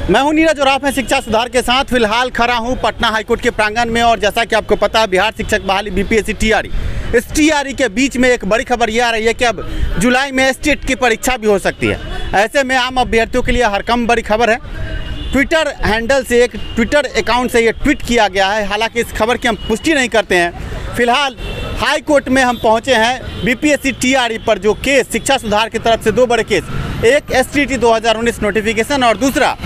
मैं हूं नीरज और आप हैं शिक्षा सुधार के साथ। फिलहाल खड़ा हूं पटना हाईकोर्ट के प्रांगण में और जैसा कि आपको पता है बिहार शिक्षक बहाली बीपीएससी टीआरई, इस टीआरई के बीच में एक बड़ी खबर यह आ रही है कि अब जुलाई में स्टेट की परीक्षा भी हो सकती है। ऐसे में आम अभ्यर्थियों के लिए हरकम बड़ी खबर है। ट्विटर हैंडल से, एक ट्विटर अकाउंट से ये ट्वीट किया गया है। हालांकि इस खबर की हम पुष्टि नहीं करते हैं। फिलहाल हाई कोर्ट में हम पहुंचे हैं बीपीएससी टीआरई पर जो केस शिक्षा सुधार की तरफ से दो बड़े केस, एक एसटीटी 2019 नोटिफिकेशन और दूसरा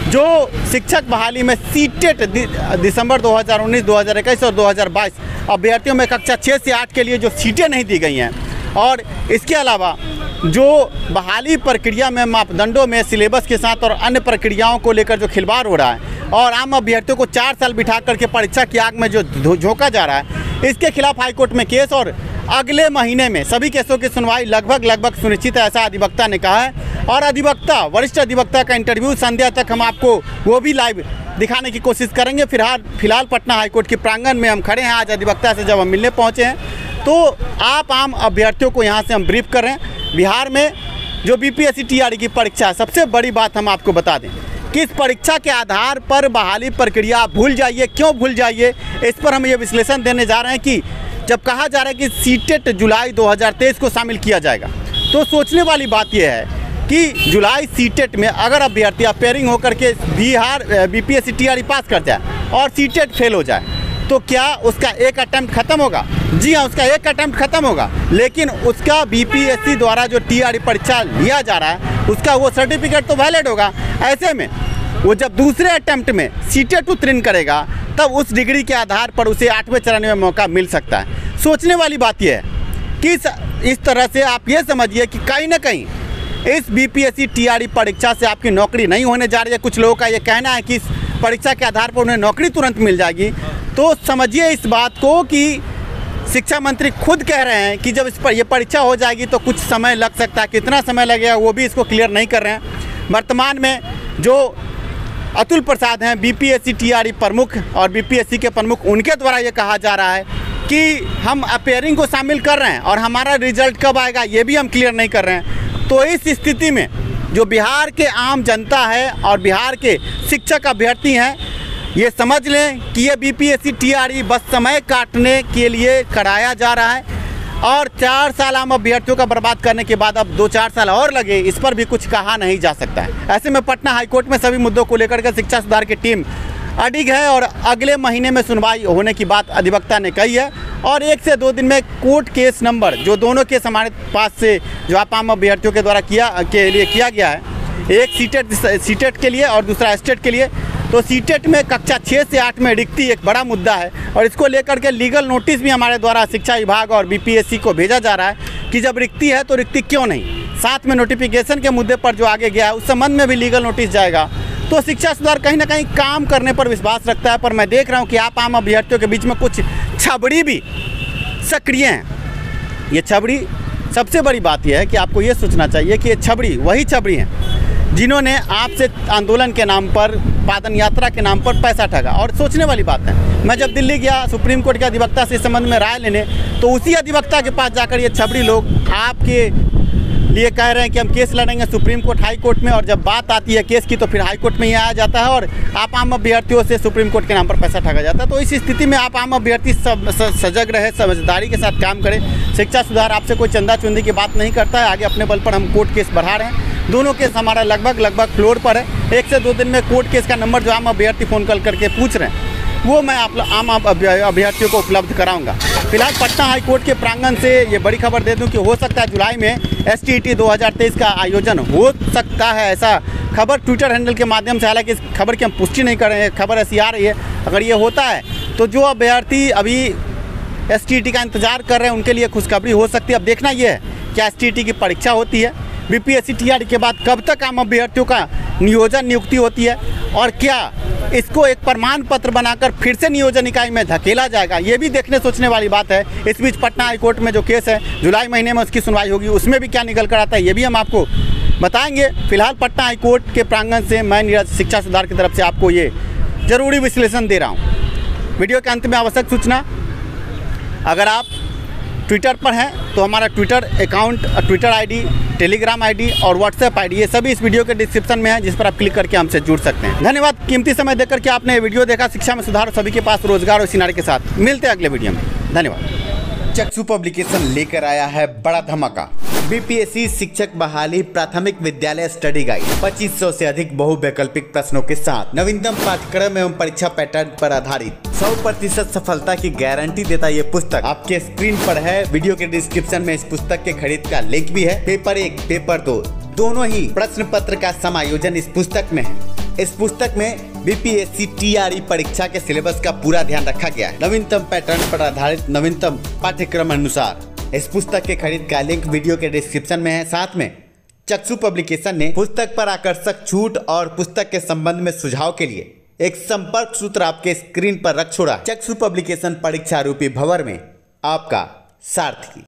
जो शिक्षक बहाली में सीटेट दिसंबर 2019, 2021 और 2022 अभ्यर्थियों में कक्षा 6 से 8 के लिए जो सीटें नहीं दी गई हैं और इसके अलावा जो बहाली प्रक्रिया में मापदंडों में सिलेबस के साथ और अन्य प्रक्रियाओं को लेकर जो खिलवाड़ हो रहा है और आम अभ्यर्थियों को 4 साल बिठा करके परीक्षा की आग में जो झोंका जा रहा है, इसके खिलाफ हाईकोर्ट में केस और अगले महीने में सभी केसों की सुनवाई लगभग सुनिश्चित है, ऐसा अधिवक्ता ने कहा है। और अधिवक्ता, वरिष्ठ अधिवक्ता का इंटरव्यू संध्या तक हम आपको वो भी लाइव दिखाने की कोशिश करेंगे। फिलहाल पटना हाईकोर्ट के प्रांगण में हम खड़े हैं। आज अधिवक्ता से जब हम मिलने पहुंचे हैं तो आप आम अभ्यर्थियों को यहां से हम ब्रीफ कर रहे हैं। बिहार में जो बीपीएससी टीआरई की परीक्षा है, सबसे बड़ी बात हम आपको बता दें कि इस परीक्षा के आधार पर बहाली प्रक्रिया आप भूल जाइए। क्यों भूल जाइए, इस पर हम ये विश्लेषण देने जा रहे हैं कि जब कहा जा रहा है कि सीटेट जुलाई 2023 को शामिल किया जाएगा, तो सोचने वाली बात यह है कि जुलाई सीटेट में अगर अभ्यर्थी अपेयरिंग होकर के बिहार बीपीएससी टीआरई पास कर जाए और सीटेट फेल हो जाए तो क्या उसका एक अटेम्प्ट खत्म होगा? जी हाँ, उसका एक अटेम्प्ट खत्म होगा, लेकिन उसका बीपीएससी द्वारा जो टीआरई परीक्षा लिया जा रहा है उसका वो सर्टिफिकेट तो वैलिड होगा। ऐसे में वो जब दूसरे अटेम्प्ट में सीटेट उत्तीर्ण करेगा तब उस डिग्री के आधार पर उसे 8वें चरण में मौका मिल सकता है। सोचने वाली बात यह है कि इस तरह से आप ये समझिए कि कहीं ना कहीं इस बीपीएससी टीआरई परीक्षा से आपकी नौकरी नहीं होने जा रही है। कुछ लोगों का ये कहना है कि इस परीक्षा के आधार पर उन्हें नौकरी तुरंत मिल जाएगी। तो समझिए इस बात को कि शिक्षा मंत्री खुद कह रहे हैं कि जब इस पर ये परीक्षा हो जाएगी तो कुछ समय लग सकता है। कितना समय लगेगा वो भी इसको क्लियर नहीं कर रहे हैं। वर्तमान में जो अतुल प्रसाद हैं बीपीएससी टीआरई प्रमुख और बीपीएससी के प्रमुख, उनके द्वारा ये कहा जा रहा है कि हम अपेयरिंग को शामिल कर रहे हैं और हमारा रिजल्ट कब आएगा ये भी हम क्लियर नहीं कर रहे हैं। तो इस स्थिति में जो बिहार के आम जनता है और बिहार के शिक्षक अभ्यर्थी हैं, ये समझ लें कि ये बीपीएससी टीआरई बस समय काटने के लिए कराया जा रहा है और 4 साल आम अभ्यर्थियों का बर्बाद करने के बाद अब 2-4 साल और लगे, इस पर भी कुछ कहा नहीं जा सकता है। ऐसे में पटना हाईकोर्ट में सभी मुद्दों को लेकर के शिक्षा सुधार की टीम अडिग है और अगले महीने में सुनवाई होने की बात अधिवक्ता ने कही है और 1 से 2 दिन में कोर्ट केस नंबर, जो दोनों केस हमारे पास से जो आप आम अभ्यर्थियों के द्वारा किया गया है, एक सीटेट के लिए और दूसरा स्टेट के लिए। तो सीटेट में कक्षा 6 से 8 में रिक्ति एक बड़ा मुद्दा है और इसको लेकर के लीगल नोटिस भी हमारे द्वारा शिक्षा विभाग और बीपीएससी को भेजा जा रहा है कि जब रिक्ति है तो रिक्ति क्यों नहीं। साथ में नोटिफिकेशन के मुद्दे पर जो आगे गया है उस संबंध में भी लीगल नोटिस जाएगा। तो शिक्षा सुधार कहीं ना कहीं काम करने पर विश्वास रखता है, पर मैं देख रहा हूँ कि आप आम अभ्यर्थियों के बीच में कुछ छबड़ी भी सक्रिय हैं। ये छबड़ी, सबसे बड़ी बात यह है कि आपको ये सोचना चाहिए कि ये छबड़ी वही छबड़ी हैं जिन्होंने आपसे आंदोलन के नाम पर, पादन यात्रा के नाम पर पैसा ठगा। और सोचने वाली बात है, मैं जब दिल्ली गया सुप्रीम कोर्ट के अधिवक्ता से इस संबंध में राय लेने, तो उसी अधिवक्ता के पास जाकर ये छबड़ी लोग आपके लिए कह रहे हैं कि हम केस लड़ेंगे सुप्रीम कोर्ट, हाई कोर्ट में, और जब बात आती है केस की तो फिर हाई कोर्ट में ही आया जाता है और आप आम अभ्यर्थियों से सुप्रीम कोर्ट के नाम पर पैसा ठगा जाता है। तो इस स्थिति में आप आम अभ्यर्थी सजग रहे, समझदारी के साथ काम करें। शिक्षा सुधार आपसे कोई चंदा चुंदी की बात नहीं करता है। आगे अपने बल पर हम कोर्ट केस बढ़ा रहे हैं। दोनों केस हमारा लगभग फ्लोर पर है। 1 से 2 दिन में कोर्ट केस का नंबर जो आम अभ्यर्थी फ़ोन कॉल करके पूछ रहे हैं वो मैं आम अभ्यर्थियों को उपलब्ध कराऊंगा। फिलहाल पटना हाई कोर्ट के प्रांगण से ये बड़ी खबर दे दूं कि हो सकता है जुलाई में एसटीटी 2023 का आयोजन हो सकता है। ऐसा खबर ट्विटर हैंडल के माध्यम से, हालांकि इस खबर की हम पुष्टि नहीं कर रहे हैं, खबर ऐसी आ रही है। अगर ये होता है तो जो अभ्यर्थी अभी एसटीटी का इंतज़ार कर रहे हैं उनके लिए खुशखबरी हो सकती है। अब देखना ये है क्या एसटीटी की परीक्षा होती है, बीपीएससी टीआरई के बाद कब तक आम अभ्यर्थियों का नियुक्ति होती है और क्या इसको एक प्रमाण पत्र बनाकर फिर से नियोजन इकाई में धकेला जाएगा, ये भी देखने सोचने वाली बात है। इस बीच पटना हाईकोर्ट में जो केस है जुलाई महीने में उसकी सुनवाई होगी, उसमें भी क्या निकल कर आता है ये भी हम आपको बताएंगे। फिलहाल पटना हाईकोर्ट के प्रांगण से मैं नीरज शिक्षा सुधार की तरफ से आपको ये जरूरी विश्लेषण दे रहा हूँ। वीडियो के अंत में आवश्यक सूचना, अगर आप ट्विटर पर हैं तो हमारा Twitter account, Twitter ID, Telegram ID और व्हाट्सएप आईडी ये सभी इस वीडियो के डिस्क्रिप्शन में है, जिस पर आप क्लिक करके हमसे जुड़ सकते हैं। धन्यवाद कीमती समय देकर के आपने ये वीडियो देखा। शिक्षा में सुधार, सभी के पास रोजगार और सिनारी के साथ मिलते हैं अगले वीडियो में। धन्यवाद। चक्षु पब्लिकेशन लेकर आया है बड़ा धमाका। बीपीएससी शिक्षक बहाली प्राथमिक विद्यालय स्टडी गाइड 2500 से अधिक बहुवैकल्पिक प्रश्नों के साथ नवीनतम पाठ्यक्रम एवं परीक्षा पैटर्न पर आधारित 100% सफलता की गारंटी देता ये पुस्तक आपके स्क्रीन पर है। वीडियो के डिस्क्रिप्शन में इस पुस्तक के खरीद का लिंक भी है। पेपर 1, पेपर 2 दोनों ही प्रश्न पत्र का समायोजन इस पुस्तक में है। इस पुस्तक में बीपीएससी टीआरई परीक्षा के सिलेबस का पूरा ध्यान रखा गया है, नवीनतम पैटर्न पर आधारित नवीनतम पाठ्यक्रम अनुसार। इस पुस्तक के खरीद का लिंक वीडियो के डिस्क्रिप्शन में है। साथ में चक्षु पब्लिकेशन ने पुस्तक पर आकर्षक छूट और पुस्तक के संबंध में सुझाव के लिए एक संपर्क सूत्र आपके स्क्रीन पर रख छोड़ा। चक्षु पब्लिकेशन परीक्षा रूपी भंवर में आपका सारथी।